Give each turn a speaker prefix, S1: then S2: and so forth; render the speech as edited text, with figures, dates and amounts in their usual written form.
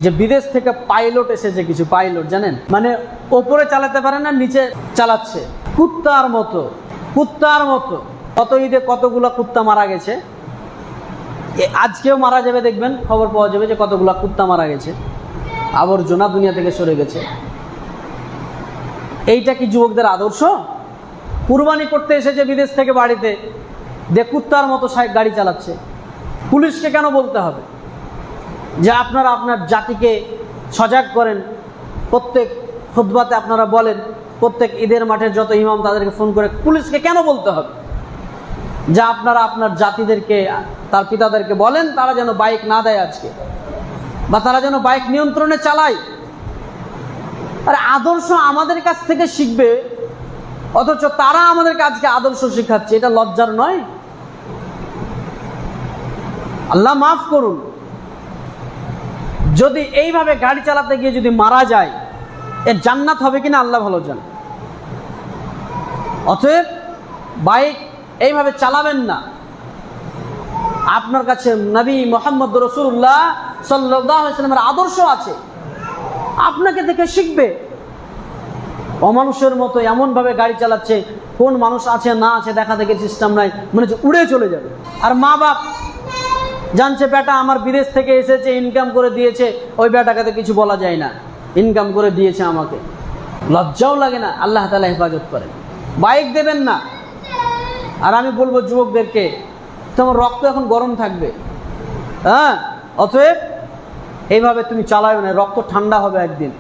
S1: যে বিদেশ থেকে পাইলট এসেছে, কিছু পাইলট জানেন, মানে ওপরে চালাতে পারে না, নিচে চালাচ্ছে কুত্তার মতো। কত ঈদে কতগুলা কুত্তা মারা গেছে, আজকেও মারা যাবে, দেখবেন খবর পাওয়া যাবে যে কতগুলা কুত্তা মারা গেছে, আবর্জনা দুনিয়া থেকে সরে গেছে। এইটা কি যুবকদের আদর্শ? কুরবানি করতে এসেছে বিদেশ থেকে বাড়িতে, কুত্তার মতো গাড়ি চালাচ্ছে। পুলিশকে কেন বলতে হবে যে আপনারা আপনার জাতিকে সজাগ করেন? প্রত্যেক খুতবাতে আপনারা বলেন, প্রত্যেক ঈদের মাঠের যত ইমাম তাদেরকে ফোন করে, পুলিশকে কেন বলতে হবে যে আপনারা আপনার জাতিদেরকে, তার পিতাদেরকে বলেন তারা যেন বাইক না দেয় আজকে, বা তারা যেন বাইক নিয়ন্ত্রণে চালায়? আরে আদর্শ আমাদের কাছ থেকে শিখবে, অথচ তারা আমাদেরকে আজকে আদর্শ শেখাচ্ছে। এটা লজ্জার নয়? আল্লাহ মাফ করুন। যদি এইভাবে গাড়ি চালাতে গিয়ে যদি মারা যায়, এর জান্নাত হবে কিনা আল্লাহ ভালো জানেন। অতএব বাইক এইভাবে চালাবেন না। আপনার কাছে নবী মুহাম্মদ রাসূলুল্লাহ সাল্লাল্লাহু আলাইহি ওয়াসাল্লামের আদর্শ আছে, আপনাকে দেখে শিখবে। অমানুষের মতো এমনভাবে গাড়ি চালাচ্ছে, কোন মানুষ আছে না আছে দেখা দেখে সিস্টেম নাই, মনে হচ্ছে উড়ে চলে যাবে। আর মা বাপ জানছে বেটা আমার বিদেশ থেকে এসেছে, ইনকাম করে দিয়েছে, ওই বেটাকে তো কিছু বলা যায় না, ইনকাম করে দিয়েছে আমাকে, লজ্জাও লাগে না? আল্লাহ তাআলা হেফাজত করেন। বাইক দেবেন না। আর আমি বলবো যুবকদেরকে, তোমার রক্ত এখন গরম থাকবে, হ্যাঁ, অতএব এইভাবে তুমি চালাও না, রক্ত ঠান্ডা হবে একদিন।